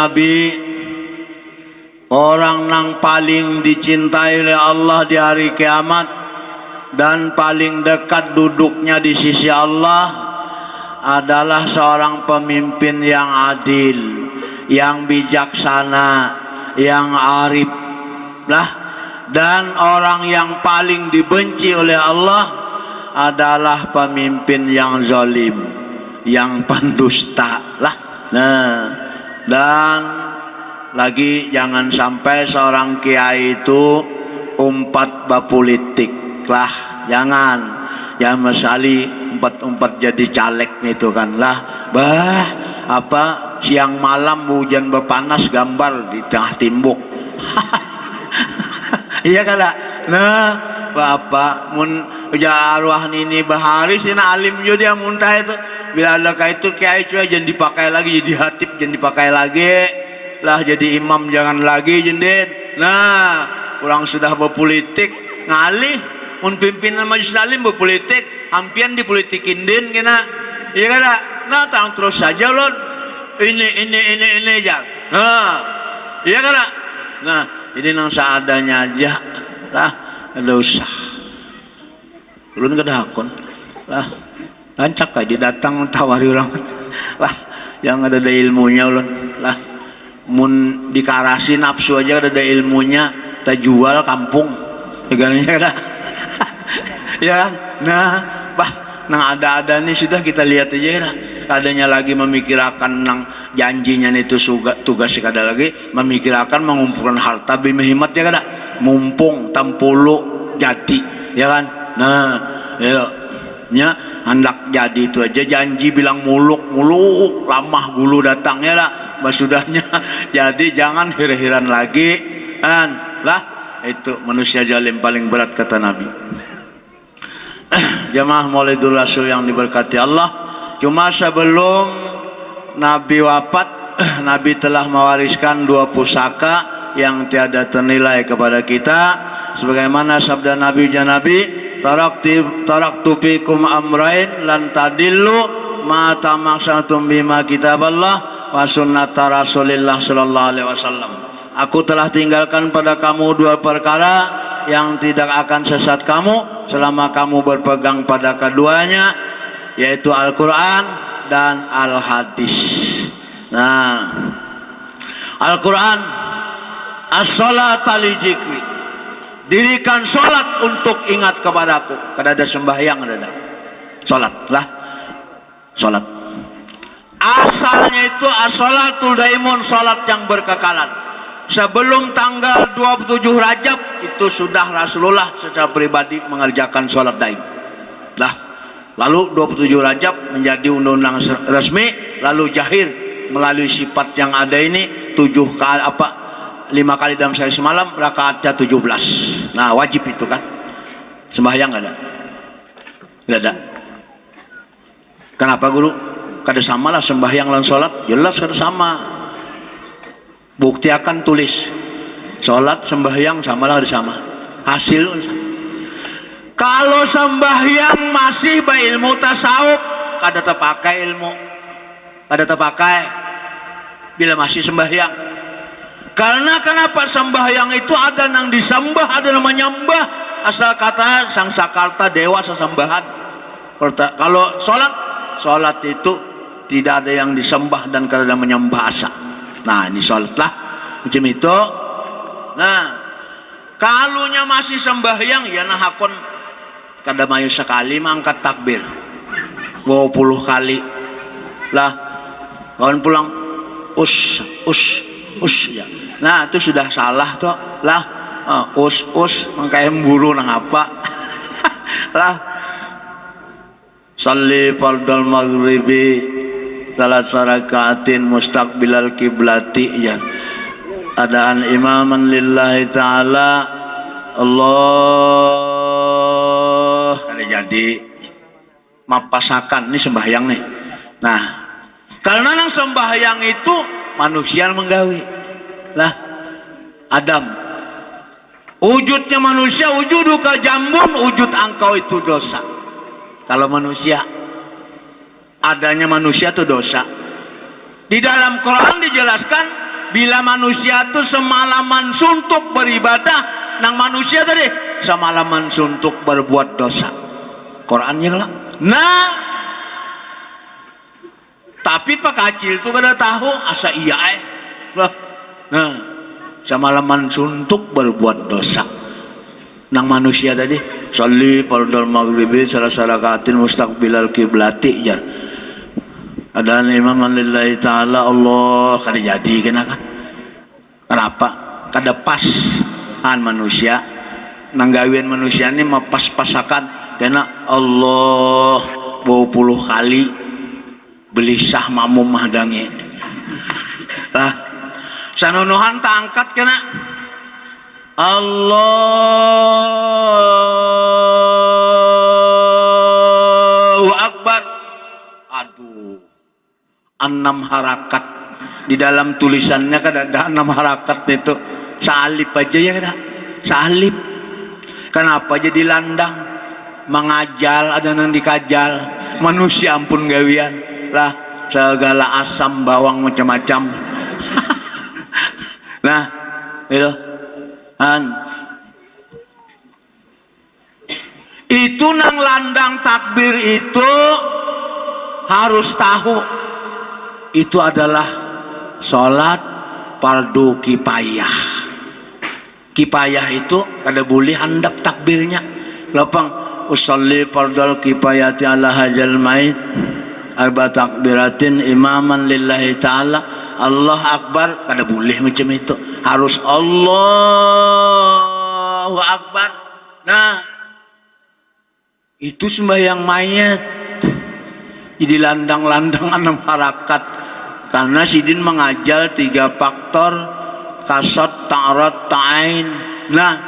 Nabi, orang yang paling dicintai oleh Allah di hari kiamat dan paling dekat duduknya di sisi Allah adalah seorang pemimpin yang adil, yang bijaksana, yang arif lah. Dan orang yang paling dibenci oleh Allah adalah pemimpin yang zalim, yang pendusta lah. Nah, dan lagi jangan sampai seorang kiai itu umpat bapolitik lah, jangan. Ya mesali umpat jadi caleg itu kan lah. Bah, apa siang malam hujan berpanas gambar di tengah timbuk. Iya kan? Nah, bapak mun uja arwah ini bahari sina alim juga dia muntah itu. Bila ada itu kiai itu jangan dipakai lagi jadi hatib, jangan dipakai lagi lah, jadi imam jangan lagi jendit. Nah, orang sudah berpolitik ngalih mun pimpinan majelis alim berpolitik hampian dipolitikin din kena. Iya kan? Nah, tang terus saja lon. Ini aja. Nah, iya kan? Nah, jadi nang seadanya aja lah, ada usah. Ulun kada hakon lah, lancak aja datang tawari orang lah, yang ada ilmunya ulun lah. Mun dikarasi nafsu aja ada ilmunya, kita jual kampung segalanya kada. Ya kan? Nah, bah, nang ada nih sudah kita lihat aja lah. Adanya lagi memikirkan nang janjinya itu tugas kada lagi memikirkan mengumpulkan harta bimehimat ya kada, mumpung tampulu jadi ya kan. Nah, ya nya hendak jadi itu aja janji bilang muluk lamah gulu datangnya lah masudahnya. Jadi jangan hir-hiran lagi kan lah, itu manusia zalim paling berat kata Nabi. Jamaah Maulidul Rasul yang diberkati Allah, cuma sebelum Nabi wafat, Nabi telah mewariskan 2 pusaka yang tiada ternilai kepada kita, sebagaimana sabda Nabi taraktu fikum amrain lan tadillu ma tamaksatum bima kitaballah wa sunnata Rasulillah sallallahu alaihi wasallam. Aku telah tinggalkan pada kamu 2 perkara yang tidak akan sesat kamu selama kamu berpegang pada keduanya, yaitu Al-Quran dan Al-Hadis. Nah, Al-Quran, as-salat li dzikri, dirikan salat untuk ingat kepadaku. Kada ada sembahyang, ada salat lah, salat. Asalnya itu as-salatul daimun, salat yang berkekalan. Sebelum tanggal 27 Rajab itu sudah Rasulullah secara pribadi mengerjakan sholat daim lah. Lalu 27 Rajab menjadi undang-undang resmi, lalu jahir melalui sifat yang ada ini 5 kali dalam sehari semalam, rakaatnya 17. Nah, wajib itu kan. Sembahyang ada? Tidak ada. Kenapa guru? Kada sama lah sembahyang dan sholat, jelas kada sama. Bukti akan tulis sholat sembahyang sama lah sama hasil. Kalau sembahyang masih berilmu tasawuf kada terpakai ilmu, kada terpakai bila masih sembahyang. Karena kenapa sembahyang itu ada yang disembah, ada yang menyembah. Asal kata sang sakarta dewa sesembahan. Kalau sholat itu tidak ada yang disembah dan kada ada menyembah asa. Nah, ini sholat lah macam itu. Nah, kalunya masih sembahyang ya nah hakon kada mayu sekali mangkat takbir 20 kali lah, kawan pulang us ya. Nah, itu sudah salah toh lah. Us mangkai emburu nang apa lah. Salli fardal maghribi salat rakaatin mustaqbilal kiblati, ya adaan imaman lillahi ta'ala Allah. Ada jadi mapasakan ini sembahyang nih. Nah, karena nang sembahyang itu manusia menggawi lah. Adam wujudnya manusia, wujuduka jambun, wujud engkau itu dosa. Kalau manusia, adanya manusia itu dosa. Di dalam Quran dijelaskan bila manusia tuh semalaman suntuk beribadah, nang manusia tadi semalaman suntuk berbuat dosa. Qurannya lah. Nah, tapi Pak Kacil tuh kada tahu asa iya lah. Nah, semalaman suntuk berbuat dosa. Nang manusia tadi sholli fardal maghribi salasarakatin mustaqbilal kiblati ya. Ada imaman lillahi ta'ala Allah kada jadi kena kan. Kenapa? Kada pas manusia nanggawian manusia ini mapas-pasakan karena Allah 20 kali belisah makmum mahdangi. Lah sanunuhan tangkat kena Allahu Akbar. Aduh, 6 harakat di dalam tulisannya kan ada 6 harakat itu. Salib aja ya kan? Salib. Kenapa jadi landang? Mengajal, ada yang dikajal. Manusia ampun gawian lah, segala asam bawang macam-macam. Nah, itu itu nang landang takbir itu harus tahu itu adalah sholat fardu kifayah. Kifayah itu kada boleh handap takbirnya. Lapang usolli fardal kifayati ala hajal mait arba takbiratin imaman lillahi ta'ala. Allah Akbar kada boleh macam itu. Harus Allahu Akbar. Nah, itu sembahyang mayat. Jadi landang-landang 6 harakat. Karena sidin mengajal 3 faktor kasat, ta'arat, ta'ain. Nah,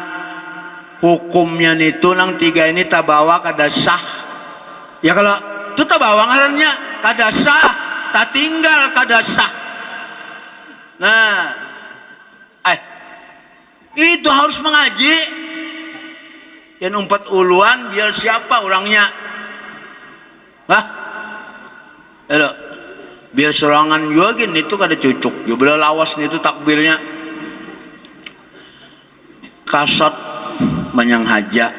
hukumnya itu nang 3 ini tabawa kada sah. Ya kalau itu tabawa ngarannya kada sah, tak tinggal kada sah. Nah, itu harus mengaji. Yang 4 uluan biar siapa orangnya? Hah? Halo. Biar serangan juga gini itu kada cucuk. Ya bela lawas itu takbirnya. Kasat manyang haja.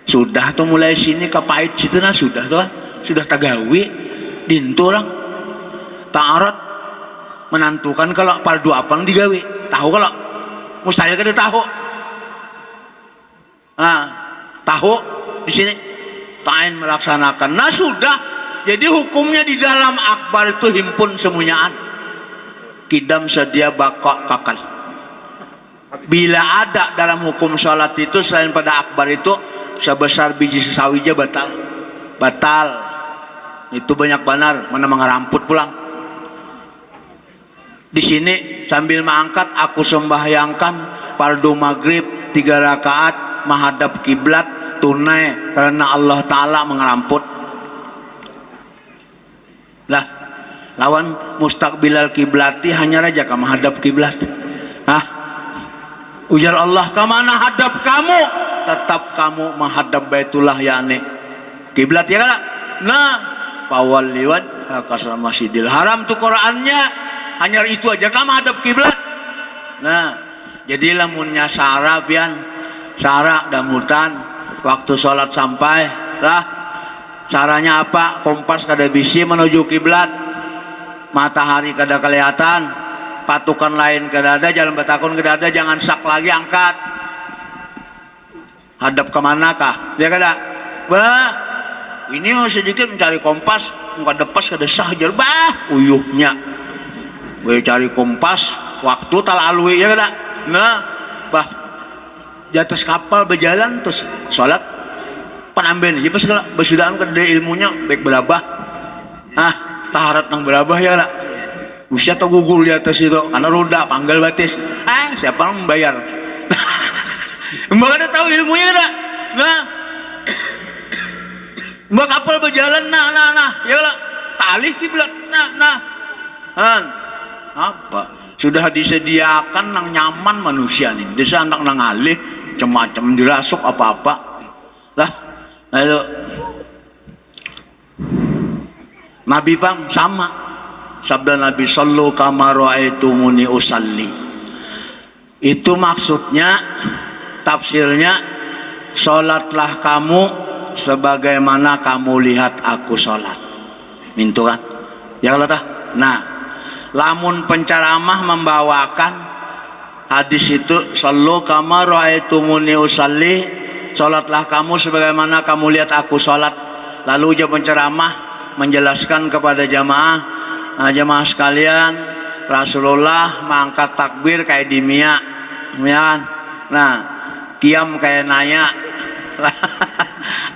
Sudah tuh mulai sini ke pahit situ nah sudah tuh. Sudah tagawi dintu orang. Ta'arat menentukan kalau fardu apa yang digawi. Tahu kalau mustahil kada tahu. Nah, tahu di sini ta'in melaksanakan. Nah sudah. Jadi hukumnya di dalam akbar itu himpun semuanyaan. Kidam sedia bakok kakal. Bila ada dalam hukum sholat itu selain pada akbar itu sebesar biji sesawija batal. Batal. Itu banyak benar. Mana mengeramput pulang. Di sini sambil mengangkat aku sembahyangkan fardu maghrib 3 rakaat menghadap kiblat tunai karena Allah Ta'ala mengeramput. Lah lawan mustaqbilal kiblati hanya raja kamu hadap kiblat. Hah? Ujar Allah, kemana hadap kamu? Tetap kamu menghadap Baitullah yakni kiblat ya kan? Nah, fawalliwat kasal Masjidil Haram tuh Qur'annya hanya itu aja kamu hadap kiblat. Nah, jadi lamunnya syara pian syara damutan waktu sholat sampai lah. Caranya apa? Kompas kada bisi menuju kiblat. Matahari kada kelihatan. Patukan lain kada ada. Jalan batakun kada ada. Jangan sak lagi angkat. Hadap kemana kah? Dia kada. Bah, ini sedikit mencari kompas. Muka depas kada sah jar. Bah, uyuhnya. Gue cari kompas. Waktu talalui ya kada. Nah, bah, di atas kapal berjalan terus sholat. Penambahan aja pas kalau bersudahan kan ada ilmunya baik berabah taharat nang berabah ya lah usia atau gugur di atas itu karena roda panggal batis siapa yang membayar mbak ada tahu ilmunya ada nah mbak kapal berjalan nah ya lah tali kiblat nah apa sudah disediakan nang nyaman manusia nih desa anak nang alih macam-macam dirasuk apa-apa lah. Lalu Nabi bang sama sabda Nabi sallu kama ra'aitumuni usalli. Itu maksudnya, tafsirnya, sholatlah kamu sebagaimana kamu lihat aku sholat. Mintu kan? Ya kalau dah. Nah, lamun penceramah membawakan hadis itu, sallu kama ra'aitumuni usalli, sholatlah kamu sebagaimana kamu lihat aku sholat. Lalu dia penceramah menjelaskan kepada jamaah, jamaah sekalian, Rasulullah mengangkat takbir kayak di Mia, ya. Nah, kiam kayak nanya,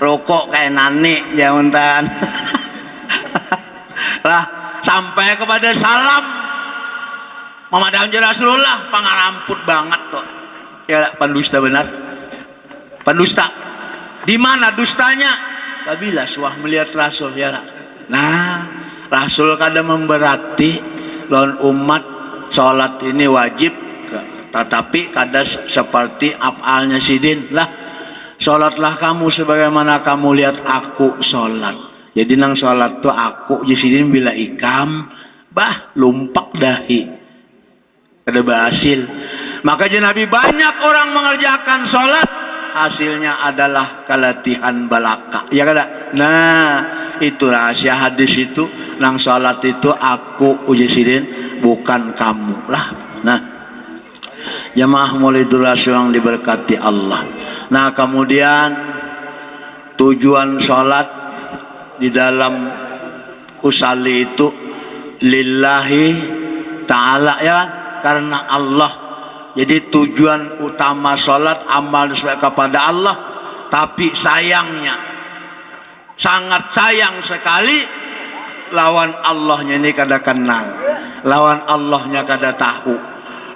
rokok kayak nani, jangan lah sampai kepada salam memadam Rasulullah, pangaramput banget tuh. Ya, pendusta benar, pendusta. Di mana dustanya? Kabila suah melihat Rasul ya. Nah, Rasul kada memberati lawan umat sholat ini wajib, tetapi kada seperti afalnya sidin lah. Sholatlah kamu sebagaimana kamu lihat aku sholat. Jadi nang sholat tuh aku sidin bila ikam bah lumpak dahi kada berhasil. Maka Nabi banyak orang mengerjakan sholat, hasilnya adalah kelatihan balaka, ya kada? Nah, itu rahasia hadis itu, nang sholat itu aku uji sidin, bukan kamu lah. Nah, jamaah Maulidul Rasul yang diberkati Allah. Nah, kemudian tujuan sholat di dalam usalli itu lillahi ta'ala, ya kan? Karena Allah. Jadi tujuan utama sholat amal kepada Allah. Tapi sayangnya, sangat sayang sekali, lawan Allahnya ini kada kenal, lawan Allahnya kada tahu,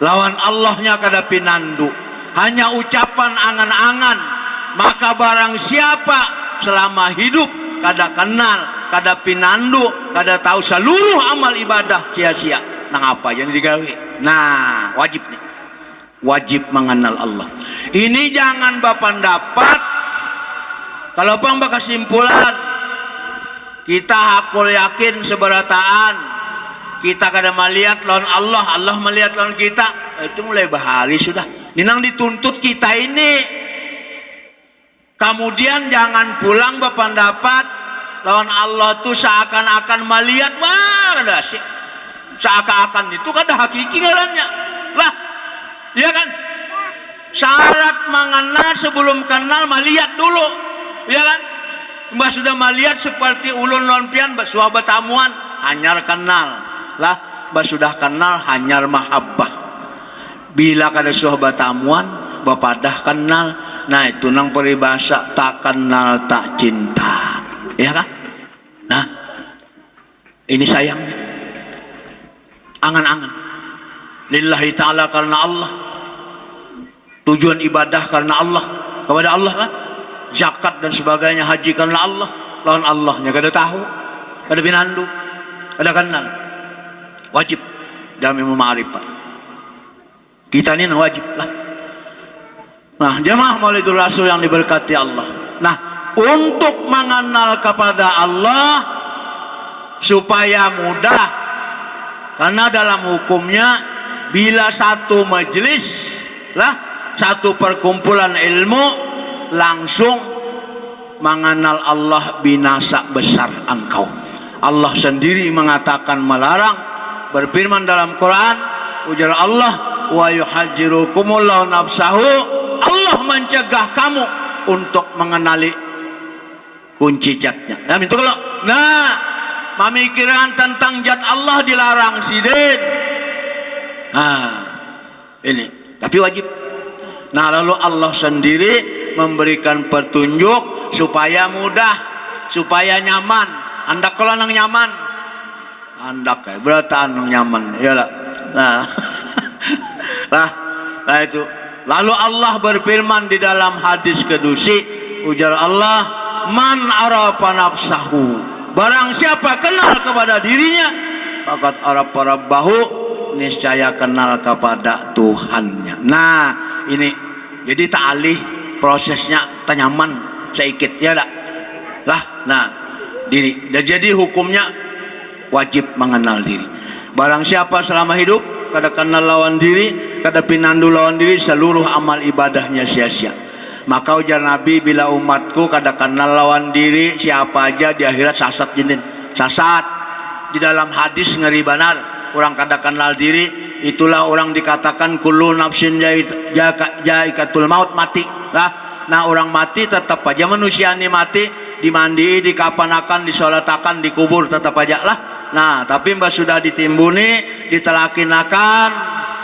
lawan Allahnya kada pinandu, hanya ucapan angan-angan. Maka barang siapa selama hidup kada kenal, kada pinandu, kada tahu seluruh amal ibadah sia-sia, nang apa yang digawe. Nah, wajib nih, wajib mengenal Allah. Ini jangan bapak dapat kalau bang kesimpulan kita hakul yakin seberataan kita kada melihat lawan Allah, Allah melihat lawan kita, itu mulai bahari sudah. Ninang dituntut kita ini. Kemudian jangan pulang bapak dapat lawan Allah tuh seakan-akan melihat, wah ada sih, seakan-akan itu kada hakiki ngarannya lah. Ya kan? Syarat mengenal sebelum kenal melihat dulu. Ya kan? Mbak sudah melihat seperti ulun lompian basuah batamuan, hanyar kenal. Lah, mbak sudah kenal hanyar mahabbah. Bila kada suah batamuan, bapadah kenal. Nah, itu nang peribahasa tak kenal tak cinta. Ya kan? Nah, ini sayangnya. Angan-angan. Lillahi ta'ala karena Allah, tujuan ibadah karena Allah, kepada Allah kan, zakat dan sebagainya, haji karena Allah, lawan Allahnya kada tahu, kada pinandu, kada kenal. Wajib dalam ilmu ma'rifat kita ini wajib lah. Nah, jamaah Maulidul Rasul yang diberkati Allah, nah, untuk mengenal kepada Allah supaya mudah, karena dalam hukumnya bila satu majelis lah, satu perkumpulan ilmu langsung mengenal Allah, binasa besar engkau. Allah sendiri mengatakan melarang, berfirman dalam Quran, ujar Allah, wa yuhajjirukumullahu nafsahu, Allah mencegah kamu untuk mengenali kunci jatnya. Nah, itu kalau memikirkan tentang jat Allah dilarang sidin. Nah, ini tapi wajib. Nah, lalu Allah sendiri memberikan petunjuk supaya mudah, supaya nyaman. Andak kalau nang nyaman, andak kayak berataan nang nyaman, ya lah. Nah itu. Lalu Allah berfirman di dalam hadis kedusi, ujar Allah, man arafa nafsahu, barang siapa kenal kepada dirinya, fakat arafa rabbahu, niscaya kenal kepada Tuhannya. Nah, ini jadi ta'alih prosesnya tenyaman sedikit ya dak lah. Nah, diri dan jadi hukumnya wajib mengenal diri. Barang siapa selama hidup kada kenal lawan diri, kada pinandu lawan diri, seluruh amal ibadahnya sia-sia. Maka ujar Nabi, bila umatku kada kenal lawan diri, siapa aja di akhirat sasat jinin. Sasat. Di dalam hadis ngeri benar, orang kada kenal diri, itulah orang dikatakan kullu nafsin jaikatul maut, mati. Nah orang mati tetap aja manusia ini mati, dimandi, dikapanakan, disolatakan, dikubur tetap aja lah. Nah, tapi mbak sudah ditimbuni, ditelakinakan.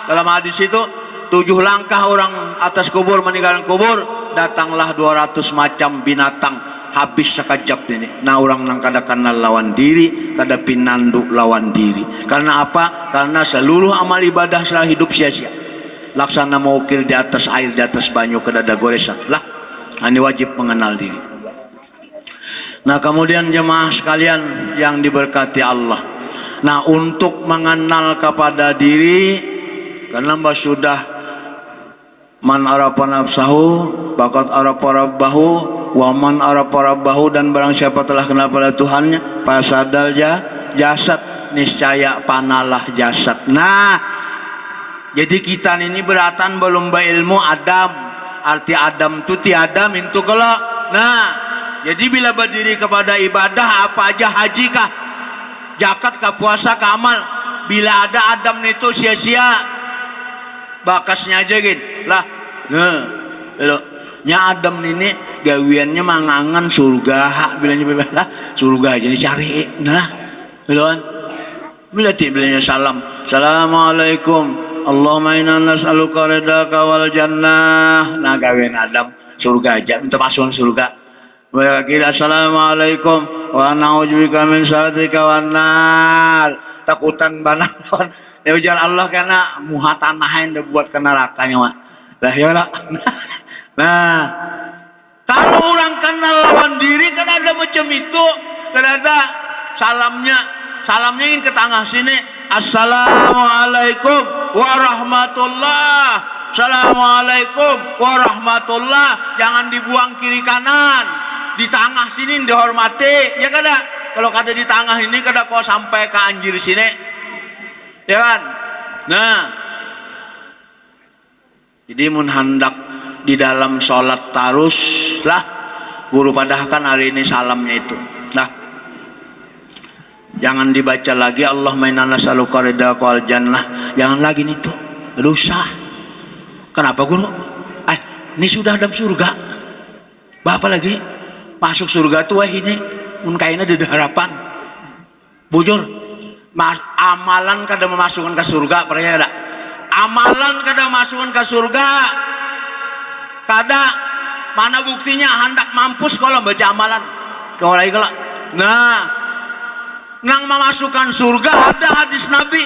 Dalam hadis itu 7 langkah orang atas kubur, meninggalkan kubur, datanglah 200 macam binatang, habis sekejap ini. Nah, orang nang kada kenal lawan diri, kada pinandu lawan diri. Karena apa? Karena seluruh amal ibadah setelah hidup sia-sia. Laksana maukir di atas air, di atas banyu, kada ada goresan. Lah, ini wajib mengenal diri. Nah kemudian jemaah sekalian yang diberkati Allah, nah untuk mengenal kepada diri, karena mbak sudah man arafa nafsahu bakat arafa rabbahu wa man arafa rabbahu, dan barang siapa telah kenal pada Tuhannya fasadal jasad, niscaya panalah jasad. Nah jadi kita ini beratan belum ilmu Adam, arti Adam itu tiada mintu kalau. Nah jadi bila berdiri kepada ibadah apa aja, haji kah, zakat kah, puasa kah, amal, bila ada Adam itu sia-sia, bakasnya aja gitu lah. Nah nya Adam ini gawiannya mangangan surga, bilanya lah surga aja dicari. Nah bilang bila bilanya salam, assalamualaikum, Allahumma inna nas'aluka ridhaka wal jannah. Nah gawian Adam surga aja, minta masuk surga. Wa assalamualaikum wa na'udzubika min syarrika wan nar. Takutan banakon. Ya ujar Allah karena muha tanahin buat ke nerakanya mah. Lah ya lah. Nah, kalau orang kenal lawan diri kan ada macam itu. Ternyata salamnya ingin ke tengah sini. Assalamualaikum warahmatullah. Assalamualaikum warahmatullah. Jangan dibuang kiri kanan. Di tengah sini dihormati, ya kada. Kalau kada di tengah ini kada kau sampai ke anjir sini, ya kan? Nah, jadi mun hendak di dalam sholat tarus lah, guru padahkan hari ini salamnya itu. Nah, jangan dibaca lagi Allahumma inna nas'aluka ridhaka wal jannah. Jangan lagi itu, dosa. Kenapa guru? Ini sudah dalam surga. Bapak lagi masuk surga tuh ini mun kayaknya ada harapan bujur amalan kada memasukkan ke surga, percaya tak? Amalan kada masukkan ke surga, kada mana buktinya hendak mampus kalau baca amalan kalau lagi kalau. Nah nang memasukkan surga ada hadis Nabi,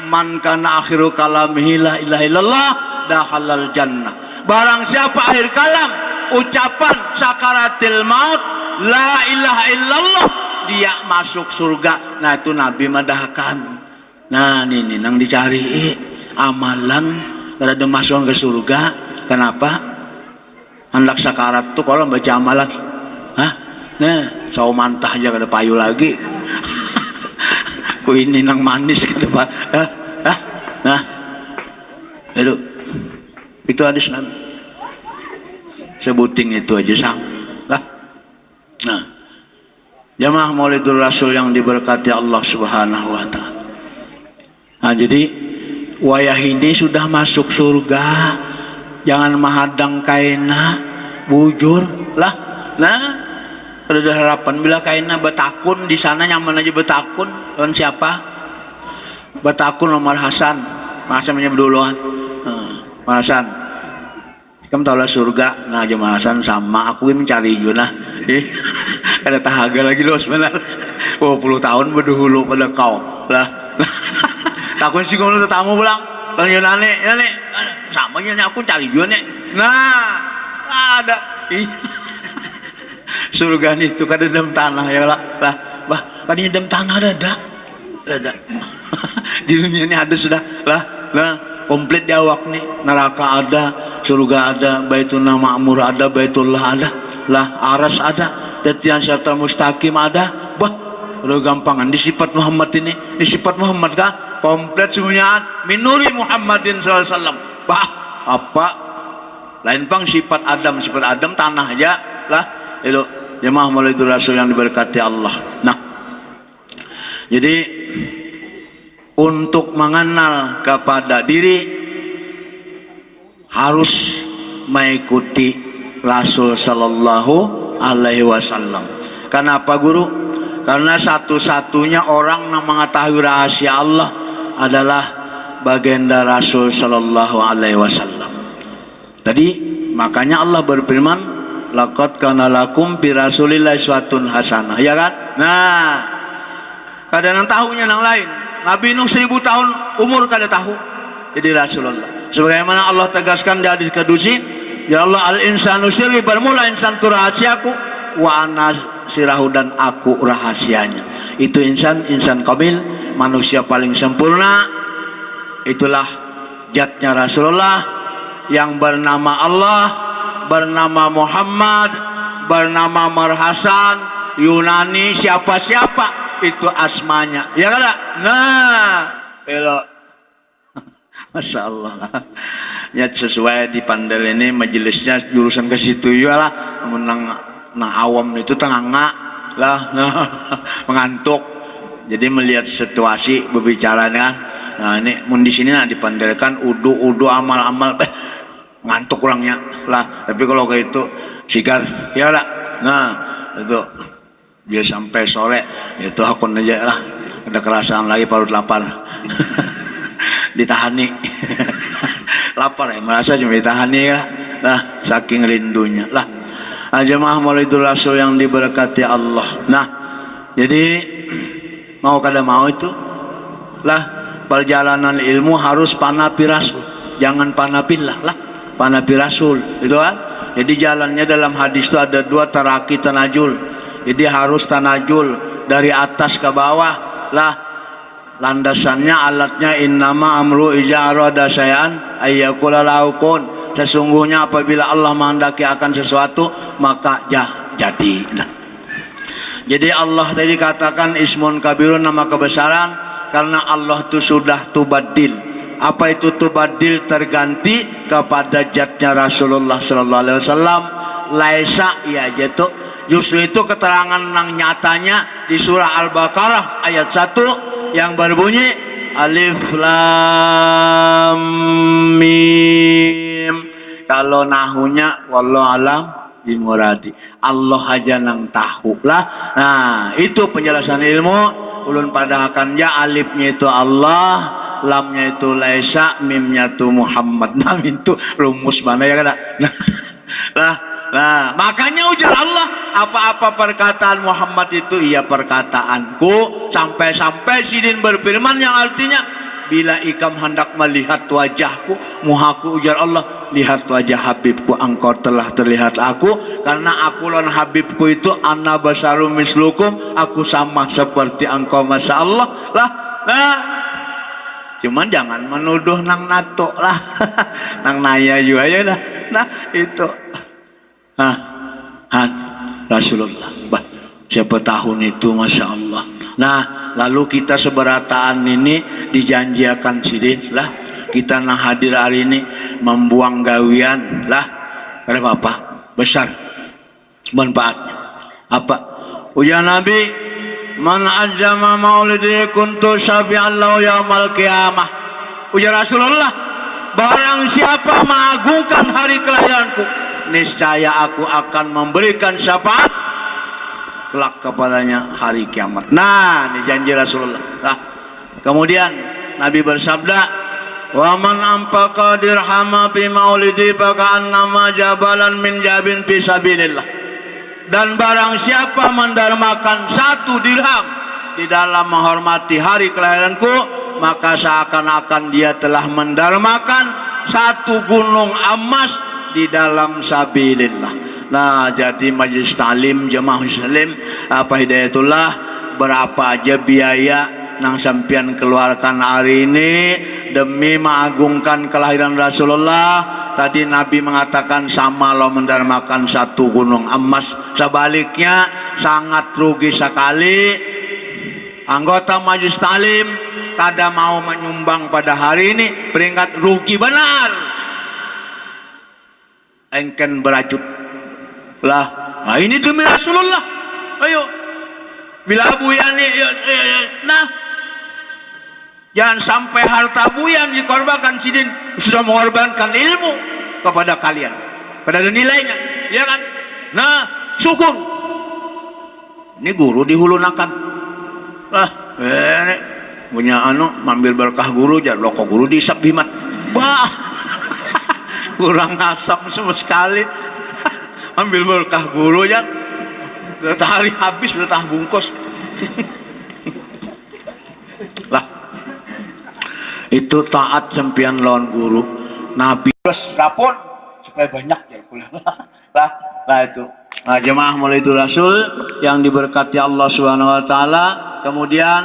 man kana akhiru kalamihi la ilaha illallah dakhalal jannah. Barang siapa akhir kalam ucapan sakaratil maut la ilaha illallah, dia masuk surga. Nah itu Nabi madahkan. Nah ini nang dicari amalan ada masuk ke surga. Kenapa? Hendak sakarat tuh kalau baca amalan. Hah? Nah saw mantah aja kada payu lagi. Ini nang manis kada pak. Nah itu hadis Nabi. Sebuting itu aja sang lah. Nah jamaah Maulidul Rasul yang diberkati Allah subhanahu wa ta'ala. Nah jadi wayah ini sudah masuk surga, jangan menghadang kaina bujur lah. Nah ada harapan bila kaina betakun di sana, nyaman aja betakun. Lawan siapa? Betakun Omar Hasan, masa menyebduluan Omar Hasan. Kamu tahu lah surga, nah jemaah Hasan sama aku ini mencari juga. Ada tahaga lagi loh sebenarnya. 20 tahun berdahulu pada kau lah. Takut sih kalau tamu pulang, tanya nane, sama nya aku cari juga nek. Nah ada surga itu kada dalam tanah ya lah. Tadinya dalam tanah ada. Di dunia ini ada sudah lah. Komplit di awak nih, neraka ada, surga ada, Baitullah Ma'mur ada, Baitullah ada, lah aras ada, tetian syarta mustaqim ada. Bah, udah gampangan di sifat Muhammad ini, di sifat Muhammad kah? komplit semuanya min nuri Muhammadin sallallahu alaihi wasallam. Bah, apa lain pang sifat Adam tanah aja lah itu jemaah Maulidul Rasul yang diberkati Allah. Nah, jadi untuk mengenal kepada diri harus mengikuti Rasul sallallahu alaihi wasallam. Kenapa guru? Karena satu-satunya orang yang mengetahui rahasia Allah adalah baginda Rasul sallallahu alaihi wasallam. Tadi makanya Allah berfirman, laqad kana lakum bi rasulillahi uswatun hasanah, ya kan? Nah, kadang tahunya yang lain. Nabi Nuh 1000 tahun umur kada tahu jadi Rasulullah. Sebagaimana Allah tegaskan di hadis Qudsi, ya Allah al-insanu sirri, bermula insan itu rahasiaku, wa ana sirahu, dan aku rahasianya. Itu insan kamil, manusia paling sempurna. Itulah zatnya Rasulullah yang bernama Allah, bernama Muhammad, bernama Marhasan, Yunani, siapa-siapa itu asmanya, ya kan? Nah, elok. Masya Allah. Ya sesuai di Pandel ini majelisnya jurusan ke situ ya lah. Menang awam itu tengah lah, mengantuk. Jadi melihat situasi berbicaranya. Nah ini mun di sini nah dipandelkan udu amal-amal ngantuk orangnya lah. Tapi kalau kayak itu sigar ya lah. Nah itu dia sampai sore itu hakun aja lah. Ada kerasaan lagi parut lapar. Ditahani. Lapar ya, merasa cuma ditahani ya. Nah, saking rindunya lah. Jemaah Maulidul Rasul yang diberkati Allah. Nah, jadi mau kada mau itu lah, perjalanan ilmu harus panapi Rasul. Jangan panapillah lah, panapi Rasul. Itu kan? Jadi jalannya dalam hadis itu ada dua, taraki tanajul. Jadi harus tanajul dari atas ke bawah lah. Landasannya, alatnya innama amru iza arada syai'an ayyakula lahu kun. Sesungguhnya apabila Allah menghendaki akan sesuatu maka jadi. Nah, jadi Allah tadi katakan ismun kabirun, nama kebesaran, karena Allah itu sudah tubaddil. Apa itu tubaddil? Terganti kepada zatnya Rasulullah sallallahu alaihi wasallam. Laisa ya jatuh. Justru itu keterangan yang nyatanya di surah Al-Baqarah ayat 1 yang berbunyi alif lam mim. Kalau nahunya wallahu alam bimuradi, Allah aja nang tahu lah. Nah itu penjelasan ilmu. Ulun padahkan ya, alifnya itu Allah, lamnya itu laisa, mimnya itu Muhammad. Nah itu rumus mana ya kan? Nah, makanya ujar Allah, apa-apa perkataan Muhammad itu iya perkataanku, sampai-sampai sidin berfirman yang artinya bila ikam hendak melihat wajahku, muhaku, ujar Allah, lihat wajah Habibku, engkau telah terlihat aku, karena aku lan Habibku itu ana basarum mislukum, aku sama seperti engkau, masya Allah lah. Nah, cuman jangan menuduh nang nato lah, nang naya juga ya dah. Nah itu. Rasulullah, siapa tahun itu, masya Allah. Nah, lalu kita seberataan ini dijanjikan sidin lah, kita nah hadir hari ini membuang gawian lah, ada apa? Besar manfaatnya. Apa? Ujar Nabi, man ajama maulidi kuntu syafi'an lahu yaumal qiyamah. Ujar Rasulullah, barang siapa mengagungkan hari kelahiranku, niscaya aku akan memberikan syafaat kelak kepadanya hari kiamat. Nah, ini janji Rasulullah. Nah, kemudian Nabi bersabda, wa man anfaqa dirhama fi maulidi faka'annama jabalan min jabin fi sabilillah. Dan barang siapa mendarmakan 1 dirham di dalam menghormati hari kelahiranku, maka seakan-akan dia telah mendarmakan 1 gunung emas di dalam sabilillah. Nah, jadi majelis taklim jemaah muslim apa hidayatullah, berapa aja biaya nang sampian keluarkan hari ini demi mengagungkan kelahiran Rasulullah. Tadi Nabi mengatakan sama lo mendarmakan 1 gunung emas. Sebaliknya sangat rugi sekali anggota majelis taklim kada mau menyumbang pada hari ini, peringkat rugi benar. Engken berajut lah. Nah ini demi Rasulullah. Ayo, bila buyan nah, jangan sampai harta buyan dikorbankan. Sidin sudah mengorbankan ilmu kepada kalian, pada nilainya, ya kan? Nah, syukur. Ini guru dihulunakan. Lah, punya mambil berkah guru, jadi rokok guru diisap bimat. Wah, kurang asap sama sekali. Ambil berkah guru ya, udah hari habis, udah bungkus. Lah, itu taat sempian lawan guru. Nabi terus dapur supaya banyak ya pulang. Lah itu. Nah, jemaah mulai itu Rasul yang diberkati Allah Subhanahu wa taala. Kemudian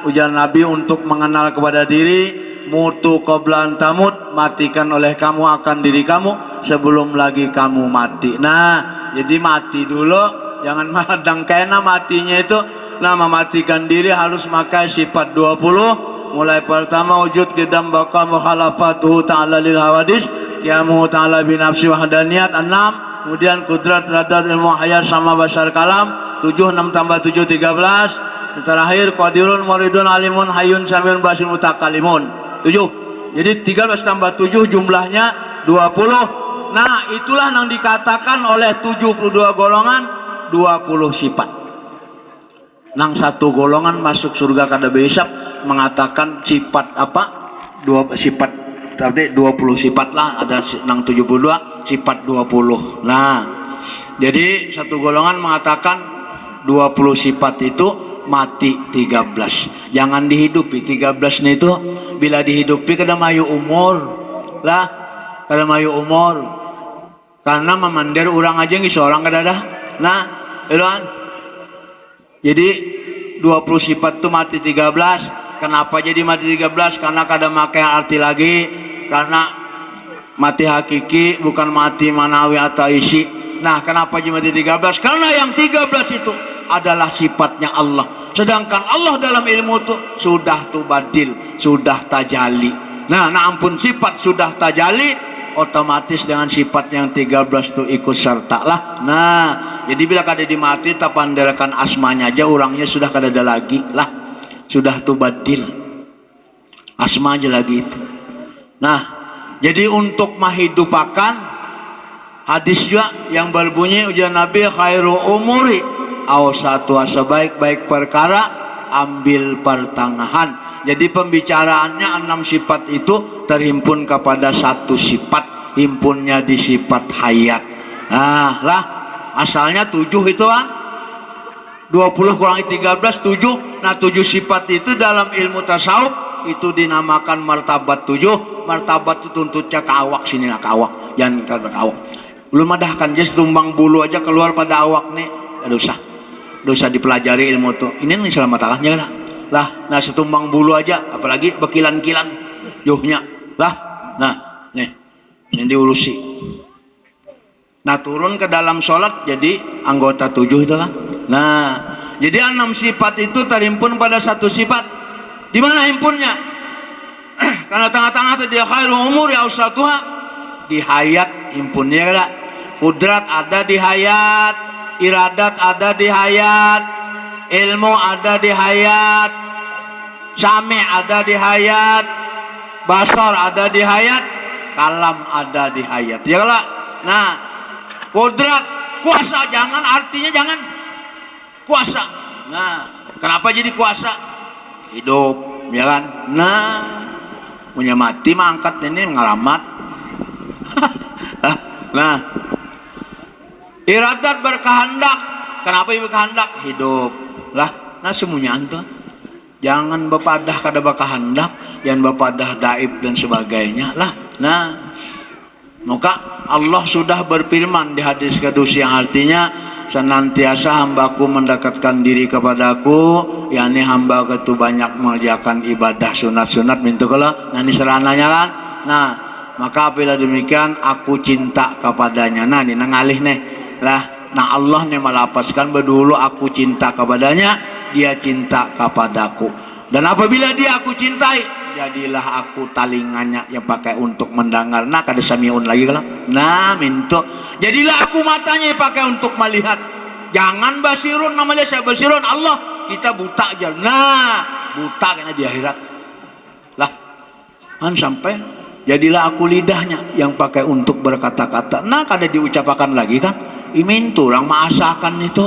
ujar Nabi untuk mengenal kepada diri, mutu qablan tamut, matikan oleh kamu akan diri kamu sebelum lagi kamu mati. Nah, jadi mati dulu, jangan madang kena matinya itu. Nah, mematikan diri harus makai sifat 20. Mulai pertama wujud qidam baqa mukhalafatuhu ta'ala lil hawadis, qiyamuhu ta'ala bi nafsi wahdaniyat. 6. Kemudian kudrat radar ilmu hayat sama basar kalam. 7. 6 tambah 7 13. Terakhir qadirun muridun alimun hayyun samiun basirun mutakalimun. 7. Jadi 13 tambah 7 jumlahnya 20. Nah, itulah yang dikatakan oleh 72 golongan 20 sifat. Nang satu golongan masuk surga kada behisab mengatakan sifat apa? 2 sifat. Tadi 20 sifat lah, ada nang 72 sifat 20. Nah, jadi satu golongan mengatakan 20 sifat itu mati 13. Jangan dihidupi 13 nih itu, bila dihidupi kada mayu umur. Lah, kada mayu umur. Karena memandir orang aja ngi seorang kada ada. Nah, kan? Jadi 20 sifat itu mati 13. Kenapa jadi mati 13? Karena kada makai arti lagi. Karena mati hakiki bukan mati manawi atau isi. Nah, kenapa jadi mati 13? Karena yang 13 itu adalah sifatnya Allah. Sedangkan Allah dalam ilmu itu sudah tubadil, sudah tajali. Nah, ampun sifat sudah tajali, otomatis dengan sifat yang 13 itu ikut serta lah. Nah, jadi bila kada dimati tapandelkan asmanya aja, orangnya sudah kada ada lagi lah. Sudah tubadil. Asma aja lagi itu. Nah, jadi untuk menghidupakan hadis juga yang berbunyi ujar Nabi khairu umuri aw satu sebaik-baik perkara ambil pertengahan. Jadi pembicaraannya 6 sifat itu terhimpun kepada satu sifat, himpunnya di sifat hayat. Nah, lah asalnya 7 itu kan 20 kurangi 13 7. Nah, 7 sifat itu dalam ilmu tasawuf itu dinamakan martabat 7. Martabat itu tuntutnya ke awak, sini lah ke awak, jangan ke awak. Belum ada kan just tumbang bulu aja keluar pada awak nih, dosa dipelajari ilmu tuh. Ini nih selamat Allahnya lah. Nah, setumbang bulu aja, apalagi bekilan-kilan yuhnya lah. Nah, nih ini diurusi. Nah, turun ke dalam sholat jadi anggota 7 itu kan. Nah, jadi 6 sifat itu terhimpun pada satu sifat. Di mana himpunnya? Karena tengah-tengah dia khairul umur ya usatuha, di hayat himpunnya ada. Kudrat ada di hayat, iradat ada di hayat, ilmu ada di hayat, sami ada di hayat, basar ada di hayat, kalam ada di hayat. Ya lah. Nah, kudrat kuasa, jangan artinya jangan kuasa. Nah, kenapa jadi kuasa? Hidup, ya kan? Nah, punya mati mah angkat ini ngalamat. Nah, iradat berkehendak. Kenapa berkehendak? Hidup lah. Nah, semuanya antu. Jangan bepadah kada berkehendak, jangan bepadah daib dan sebagainya lah. Nah, maka Allah sudah berfirman di hadis kudusi yang artinya senantiasa hambaku mendekatkan diri kepadaku, yakni hamba itu banyak mengerjakan ibadah sunat-sunat mintu kalau nanti serananya kan. Nah, maka apabila demikian aku cinta kepadanya. Nah, ini nangalih nih lah. Nah, Allah nih melapaskan berdulu aku cinta kepadanya, dia cinta kepadaku. Dan apabila dia aku cintai, jadilah aku talingannya yang pakai untuk mendengar. Nah, kada samiun lagi kalau. Nah, minto. Jadilah aku matanya yang pakai untuk melihat. Jangan basirun, namanya saya basirun Allah. Kita buta aja. Nah, buta kena di akhirat. Lah, kan sampai jadilah aku lidahnya yang pakai untuk berkata-kata. Nah, kada diucapkan lagi kan? Imin tuh orang maasakan itu.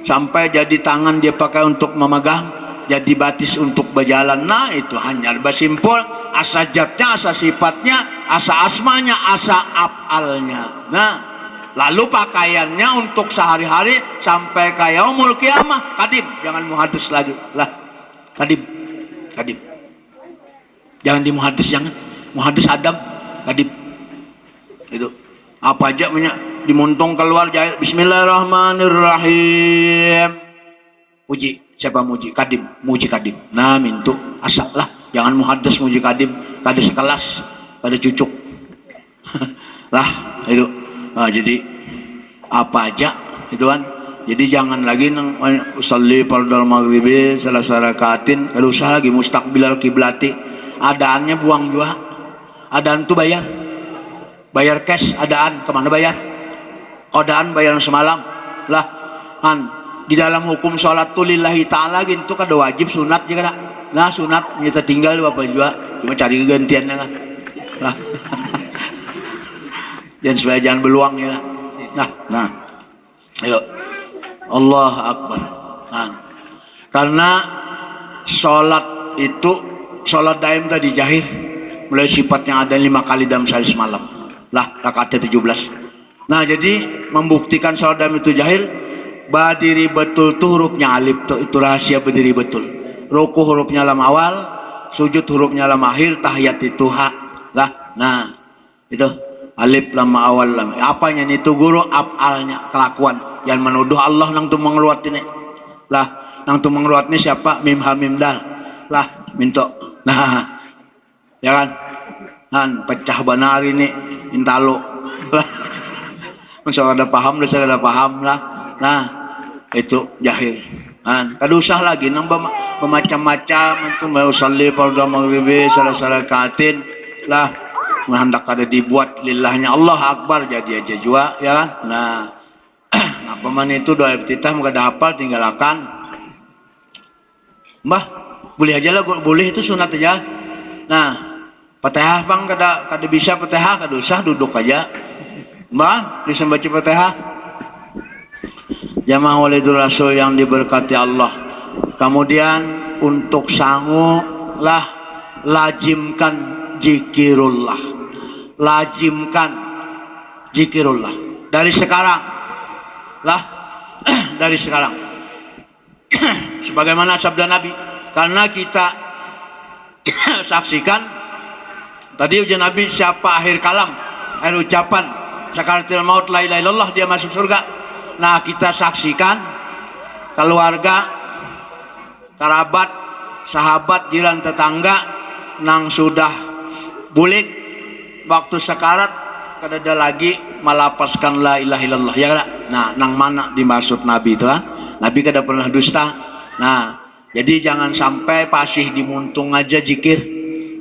Sampai jadi tangan dia pakai untuk memegang, jadi batis untuk berjalan. Nah, itu hanya bersimpul asa zatnya, asa sifatnya, asa asmanya, asa afalnya. Nah, lalu pakaiannya untuk sehari-hari sampai ke yaumul kiamah. Kadim, jangan muhadis lagi. Lah, kadim. Jangan dimuhadis, jangan. Muhadis Adam, kadim. Itu. Apa aja punya dimuntung keluar jahil. Bismillahirrahmanirrahim. Puji, siapa muji? Kadim, muji kadim. Nah, mintu asak lah. Jangan muhadis muji kadim, kada sekelas, kada cucuk. Lah, itu. Nah, jadi apa aja itu kan. Jadi jangan lagi nang usalli fardal maghribi salasa rakaatin, kada usah lagi mustaqbilal kiblati. Adaannya buang juga. Adaan tuh bayar. Bayar cash, adaan kemana bayar? Kodaan bayar semalam. Lah, kan di dalam hukum sholat tu lillahi ta'ala gitu kada wajib, sunat juga. Nah, sunat kita tinggal apa juga, cuma cari gantiannya kan. Lah. Jangan beluang ya. Nah. Ayo. Allah Akbar. Nah. Karena sholat itu sholat daim tadi jahir mulai sifatnya ada 5 kali dalam sehari semalam. Lah, rakaatnya 17. Nah, jadi membuktikan sholat daim itu jahil, berdiri betul tuh hurufnya alif tuh, itu rahasia berdiri betul. Ruku hurufnya lam awal, sujud hurufnya lam akhir, tahiyat itu ha. Lah, nah itu alif lam awal lam. Apanya itu guru? Afalnya, kelakuan. Yang menuduh Allah nang tuh mengeluat ini. Lah, nang tuh mengeluat ini siapa? Mim ha mim dal. Lah, minto. Nah, ya kan? Han pecah benar ini intalo. Masa ada paham, dosa ada paham lah. Nah, itu jahil. Kada usah lagi nang bermacam-macam itu mau salli fardhu maghribi salasa rakaatin lah. Hendak kada dibuat lillahnya Allah Akbar jadi aja jua ya kan. Nah, apa man itu doa iftitah kada hafal tinggalkan. Mbah, boleh aja lah, boleh itu sunat aja. Nah, Fatihah bang kada bisa Fatihah, kada usah duduk aja. Mbah, bisa baca Fatihah. Jamaah walidul rasul yang diberkati Allah. Kemudian untuk sangu lah lazimkan zikirullah. Lazimkan zikirullah dari sekarang. Lah, dari sekarang. Sebagaimana sabda Nabi, karena kita saksikan tadi ujian Nabi siapa akhir kalam, akhir ucapan sakaratul maut la ilaha illallah dia masuk surga. Nah, kita saksikan keluarga, kerabat, sahabat, jiran, tetangga nang sudah bulik waktu sekarat kada ada lagi melapaskan la ilaha illallah ya kada. Nah, nang mana dimaksud Nabi itu Nabi kada pernah dusta. Nah, jadi jangan sampai pasih dimuntung aja zikir.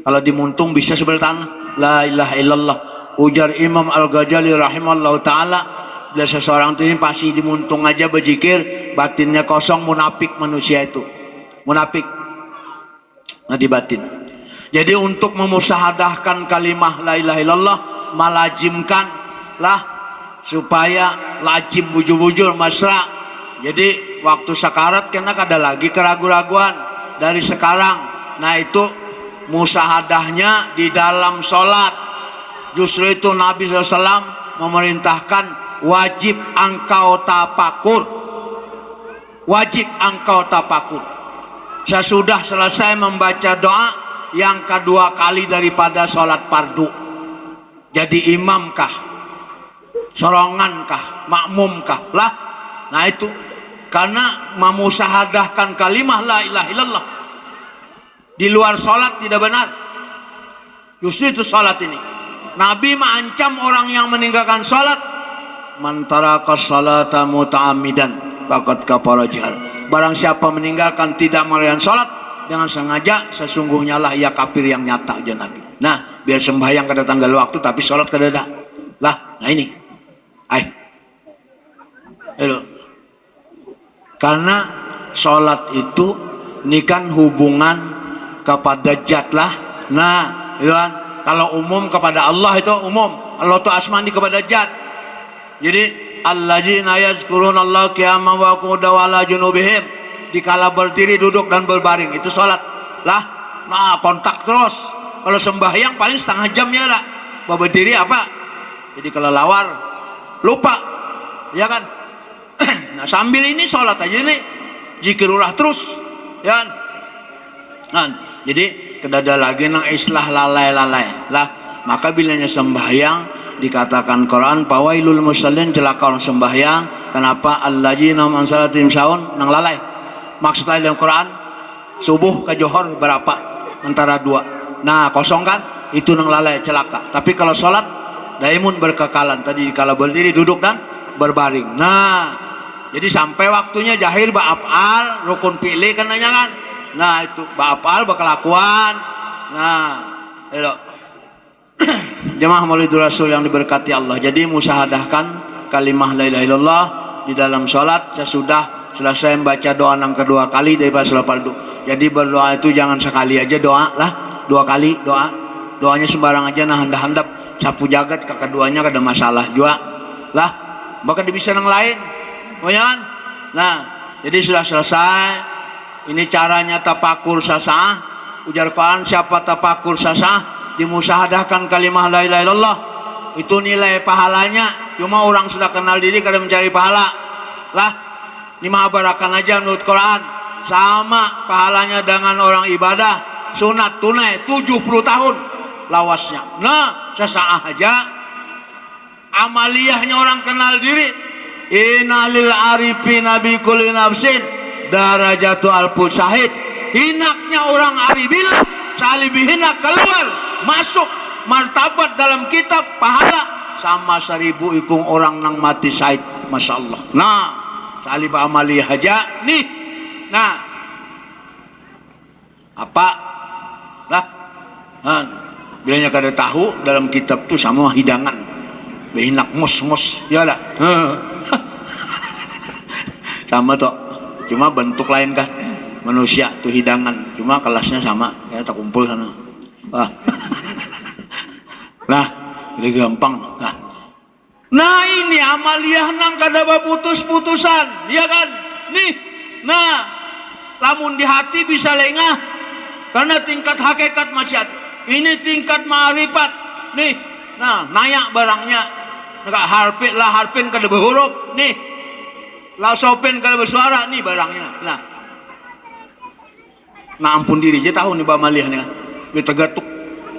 Kalau dimuntung bisa sebelah tangan la ilaha illallah. Ujar Imam Al-Ghazali rahimahullah ta'ala, bila seseorang itu pasti dimuntung aja berzikir, batinnya kosong, munafik manusia itu. Munafik. Nah, di batin. Jadi untuk memusahadahkan kalimah la ilaha illallah, malajimkan lah supaya lajim bujur-bujur mesra. Jadi waktu sakarat kena kada lagi keraguan-raguan dari sekarang. Nah, itu musahadahnya di dalam sholat. Justru itu Nabi SAW memerintahkan wajib engkau tafakur. Wajib engkau tafakur. Sesudah selesai membaca doa yang kedua kali daripada sholat fardu. Jadi imamkah? Sorongankah? Makmumkah? Lah. Nah, itu karena memusahadahkan kalimah la ilaha illallah di luar sholat tidak benar. Justru itu sholat ini. Nabi mengancam orang yang meninggalkan sholat. Man taraka sholata muta'ammidan faqad kafara jihad. Barang siapa meninggalkan tidak merayakan sholat, dengan sengaja, sesungguhnya lah ia kafir yang nyata aja Nabi. Nah, biar sembahyang kada tanggal waktu tapi sholat kada ada. Lah, nah ini. Karena sholat itu ini kan hubungan kepada zat lah. Nah, itu kan kalau umum kepada Allah itu umum. Allah itu asmani kepada zat. Jadi alladzina yazkurunallaha qiyaman wa qu'udan wa 'ala junubihim. Dikala berdiri, duduk dan berbaring itu sholat lah. Nah, kontak terus. Kalau sembahyang paling setengah jam ya lah. Berdiri apa? Jadi kalau lawar lupa, ya kan? Nah, sambil ini sholat aja nih, zikirullah terus, ya kan? Nah, jadi tidak ada lagi nang islah lalai lah. Maka bilanya sembahyang dikatakan Quran fawailul musallin, celaka orang sembahyang. Kenapa? Alladzina hum an salatihim sahun, nang lalai. Maksudnya dalam Quran subuh ke johor berapa? Antara 2. Nah, kosong kan? Itu nang lalai, celaka. Tapi kalau sholat daimun berkekalan. Tadi kalau berdiri, duduk dan berbaring. Nah, jadi sampai waktunya jahil ba'af'al, rukun fi'li kan nanya kan? Nah, itu ba'af'al berkelakuan. Nah, itu jemaah Maulidul Rasul yang diberkati Allah. Jadi musyahadahkan kalimah la ilaha illallah di dalam sholat sesudah selesai membaca doa yang kedua kali daripada sholat fardu. Jadi berdoa itu jangan sekali aja doa lah, 2 kali doa. Doanya sembarang aja, nah handap-handap sapu jagat ke keduanya kada masalah juga lah. Bahkan bisa yang lain, kan? Nah, jadi sudah selesai. Ini caranya tafakur sasah. Ujar Quran, siapa tafakur sasah dimusyahadahkan kalimah la ilaha illallah, itu nilai pahalanya. Cuma orang sudah kenal diri kada mencari pahala lah. Ini mahabarakan aja menurut Quran, sama pahalanya dengan orang ibadah sunat tunai 70 tahun lawasnya. Nah, sesaah aja amaliyahnya orang kenal diri. Innalil arifina bi kulli nafsin darajatu alfu syahid. Hinaknya orang aribillah salibihina keluar masuk martabat dalam kitab pahala sama 1000 ikung orang nang mati syahid. Masya Allah. Nah, salib amaliyah aja nih. Nah, apa lah? Nah, bilanya kada tahu dalam kitab tuh sama hidangan behinak mus ya lah. Sama toh, cuma bentuk lain kan manusia tuh hidangan, cuma kelasnya sama ya, tak kumpul sana. Nah, jadi gampang. Nah ini amaliyah nang kada putus-putusan, ya kan? Nih, nah, lamun di hati bisa lengah karena tingkat hakikat maksiat. Ini tingkat ma'rifat. Nih, nah, nayak barangnya. Enggak harpin kada berhuruf. Nih, la sopen kada bersuara. Nih barangnya. Nah, ampun diri je tahu nih amaliyah nih kan. Kita gatuk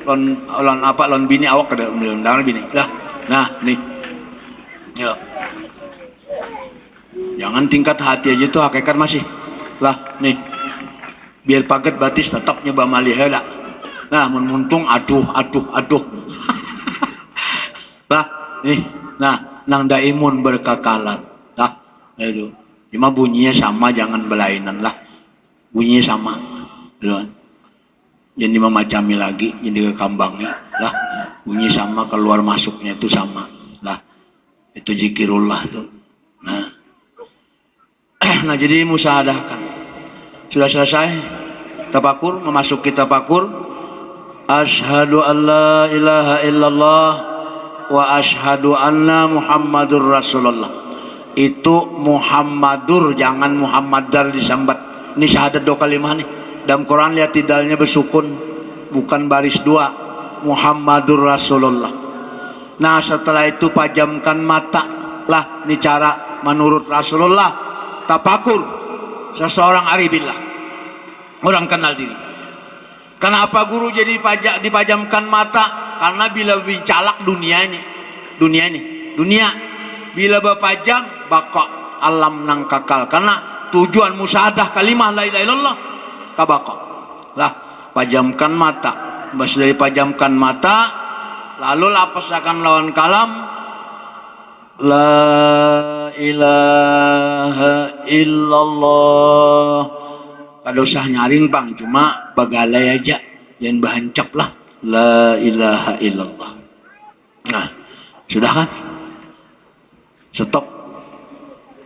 lon bini awak kada undangan bini. Lah, nah, nih. Ya. Jangan tingkat hati aja tuh hakikat masih. Lah, nih. Biar paket batis tetap nyoba malih lah. Nah, muntung aduh. Lah, nih. Nah, nang daimun berkekalan. Lah, itu. Cuma bunyinya sama, jangan belainan lah. Bunyinya sama. Jadi memacami lagi, jadi kekambangi. Lah, bunyi sama, keluar masuknya itu sama. Lah, itu zikirullah tuh. Nah, jadi musyahadahkan. Sudah selesai tafakur, memasuki tafakur. Asyhadu an la ilaha illallah wa asyhadu anna Muhammadur Rasulullah. Itu Muhammadur, jangan Muhammadar disambat. Ini syahadat 2 kalimah nih. Dalam Quran lihat tidalnya bersukun, bukan baris 2. Muhammadur Rasulullah. Nah, setelah itu pajamkan mata. Lah, ini cara menurut Rasulullah tafakur seseorang aribillah, orang kenal diri. Kenapa guru jadi dipajamkan mata? Karena bila bicalak dunia bila berpajam baka alam nang kakal. Karena tujuan musyahadah kalimah la ilaha illallah kabaka. Lah, pajamkan mata. Bas dari pajamkan mata, lalu lapaskan lawan kalam la ilaha illallah. kada usah nyaring bang, cuma bagalai aja, jangan bahancap lah. La ilaha illallah. Nah, sudah kan? Stop.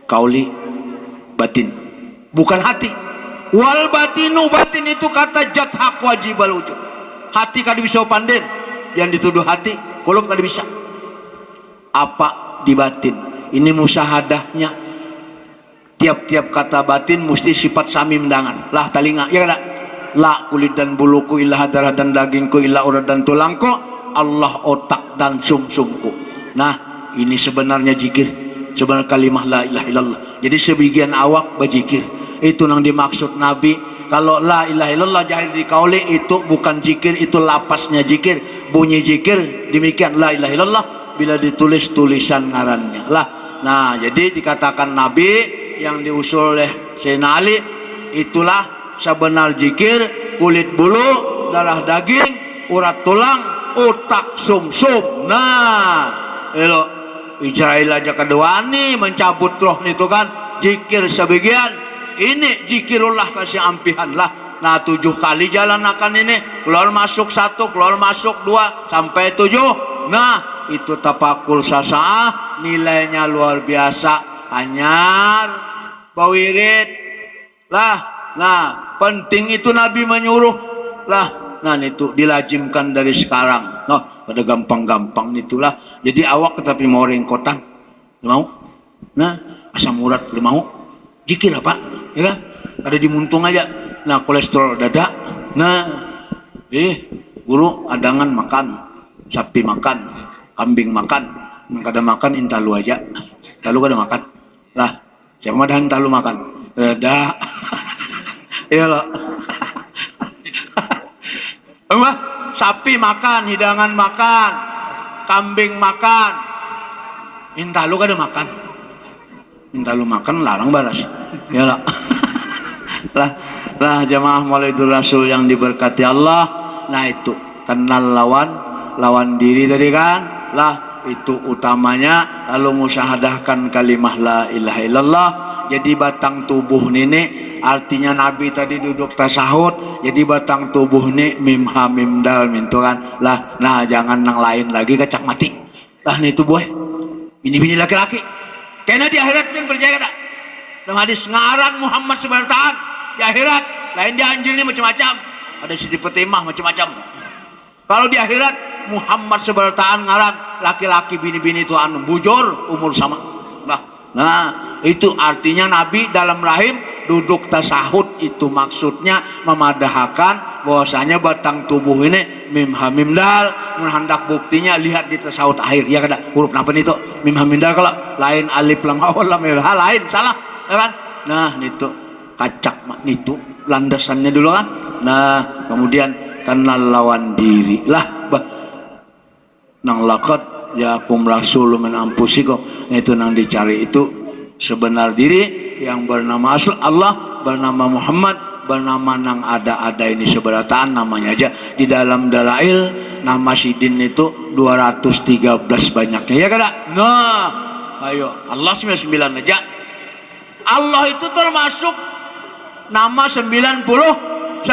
Kauli batin, bukan hati. Wal batinu, batin itu kata jat hak wajib al wujud. Hati kada bisa pandai, yang dituduh hati, kulub kada bisa. Apa di batin? Ini musahadahnya. Tiap-tiap kata batin mesti sifat sami mendangan. Lah talinga, ya kada? La kulit dan buluku, illa darah dan dagingku, illa urat dan tulangku, Allah otak dan sumsumku. Nah, ini sebenarnya zikir. Sebenarnya kalimah la ilaha illallah. Jadi sebagian awak berzikir. Itu yang dimaksud Nabi. Kalau la ilaha illallah jahil di kauli, itu bukan zikir, itu lapasnya zikir. Bunyi zikir demikian la ilaha illallah bila ditulis tulisan ngarannya. Lah, nah jadi dikatakan Nabi yang diusul oleh Sayyidina Ali, itulah sebenar zikir, kulit bulu, darah daging, urat tulang, otak sumsum. Nah, elo Israel aja kedua nih mencabut roh itu kan zikir sebagian. Ini zikirullah kasih ampihan lah. Nah 7 kali jalan akan ini, keluar masuk 1, keluar masuk 2 sampai 7. Nah itu tapakul sasaah, nilainya luar biasa. Anyar bawirid lah. Nah penting itu Nabi menyuruh lah. Nah itu dilajimkan dari sekarang. Nah pada gampang-gampang itulah. Jadi awak tetapi mau ringkotan, mau? Nah asam urat mau? Zikir apa? Ya kan? Ada dimuntung aja. Nah kolesterol dada. Nah, guru adangan makan, sapi makan, kambing makan, kada makan intalu aja. Intalu kada makan. Lah, siapa mah intalu makan? Dada. Iya loh. Emang sapi makan, hidangan makan, kambing makan, intalu kada makan. Intalu makan larang baras. Ya lah. lah jamaah Maulidul Rasul yang diberkati Allah. Nah itu kenal lawan diri tadi kan. Lah itu utamanya. Lalu musyahadahkan kalimah la ilaha illallah. Jadi batang tubuh ini artinya Nabi tadi duduk tasahud. Jadi batang tubuh ini mim ha mim dal mintu kan. Lah nah jangan nang lain lagi kacak mati. Lah nih tubuh bini laki-laki. Karena di akhirat yang berjaya tak? Dalam hadis ngaran Muhammad sebenarnya di akhirat lain di anjil ini macam-macam. Ada sisi petimah macam-macam. Kalau di akhirat Muhammad sebenarnya ngaran laki-laki bini-bini itu anu bujur umur sama. Nah itu artinya Nabi dalam rahim duduk tasahud, itu maksudnya memadahkan bahwasanya batang tubuh ini mim ha mim dal. Hendak buktinya lihat di tasawuf akhir ya kada huruf napa itu mim ha mim dal, kalau lain alif lam awal lam ha lain salah ya kan. Nah itu kacak mak itu landasannya dulu kan. Nah kemudian kenal lawan diri lah nang lakat ya kum rasul min anfusikum. Itu nang dicari itu sebenar diri yang bernama asal Allah, bernama Muhammad, bernama nang ada ini seberataan namanya aja. Di dalam dalail nama sidin itu 213 banyaknya ya kada. Nah ayo Allah 99 aja. Allah itu termasuk nama 99.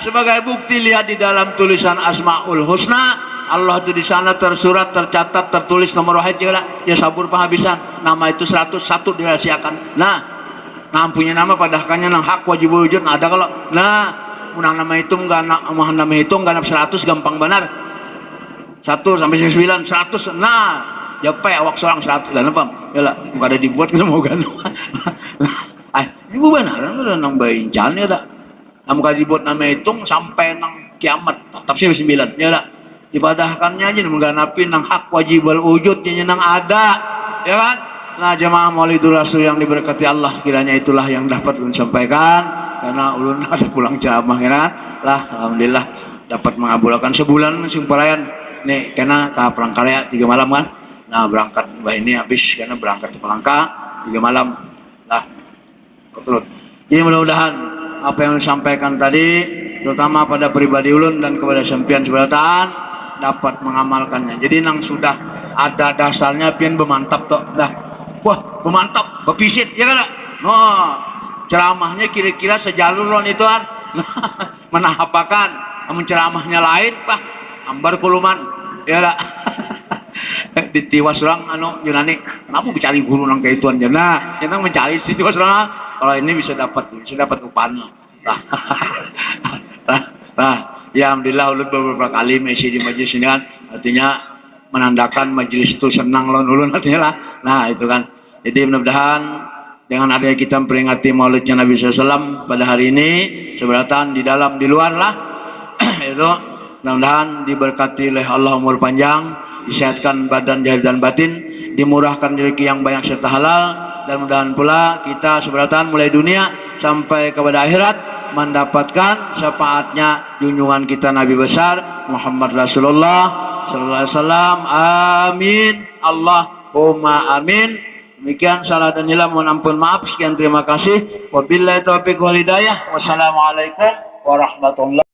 Sebagai bukti lihat di dalam tulisan Asmaul Husna. Allah itu di sana tersurat, tercatat, tertulis nomor wahid ya sabur penghabisan. Nama itu 101 dirahasiakan. Nah punya nama padakannya nang hak wajib wujud ada kalau. Nah munang nama itu enggak nama itu enggak 100 gampang benar. 1 sampai 9 100. Nah japai awak seorang 100 dan apa? Yalah enggak ada dibuat kita mau gano. Ini benar nang baincan ya dak. Am ka dibuat nama hitung sampai nang kiamat. Tapi 9 ya dak. Ibadahkannya aja mengganapi nang hak wajib wal wujud nang ada ya kan. Nah jemaah Maulidul Rasul yang diberkati Allah, kiranya itulah yang dapat ulun sampaikan karena ulun ada pulang ceramah ya kan. Lah alhamdulillah dapat mengabulkan sebulan simparayan nih karena tahap Palangkaraya 3 malam kan. Nah berangkat bah ini habis karena berangkat ke Palangka 3 malam lah keturut. Jadi mudah-mudahan apa yang disampaikan tadi terutama pada pribadi ulun dan kepada sempian sebelatan dapat mengamalkannya. Jadi nang sudah ada dasarnya pian bermantap toh dah. Wah, bermantap, berpisit ya kan? No. ceramahnya kira-kira sejalur lon ituan. Menahapakan namun ceramahnya lain Pak ambar kuluman ya lah. Ditiwas orang anu Yunani kenapa mencari guru nang kaituan jana jangan mencari situ orang kalau ini bisa dapat upahnya. Nah, ya alhamdulillah ulun beberapa kali mesi di majelis ini kan artinya menandakan majelis itu senang lawan ulun artinya lah. Nah itu kan jadi mudah-mudahan dengan adanya kita memperingati maulidnya Nabi SAW pada hari ini seberatan di dalam di luar lah itu mudah-mudahan diberkati oleh Allah umur panjang, disehatkan badan zahir dan batin, dimurahkan rezeki yang banyak serta halal, dan mudah-mudahan pula kita seberatan mulai dunia sampai kepada akhirat mendapatkan syafaatnya junjungan kita Nabi besar Muhammad Rasulullah sallallahu alaihi wasallam. Amin. Allahumma amin. Demikian salah dan hilang mohon ampun maaf. Sekian terima kasih. Wabillahi taufiq wal hidayah. Wassalamualaikum warahmatullahi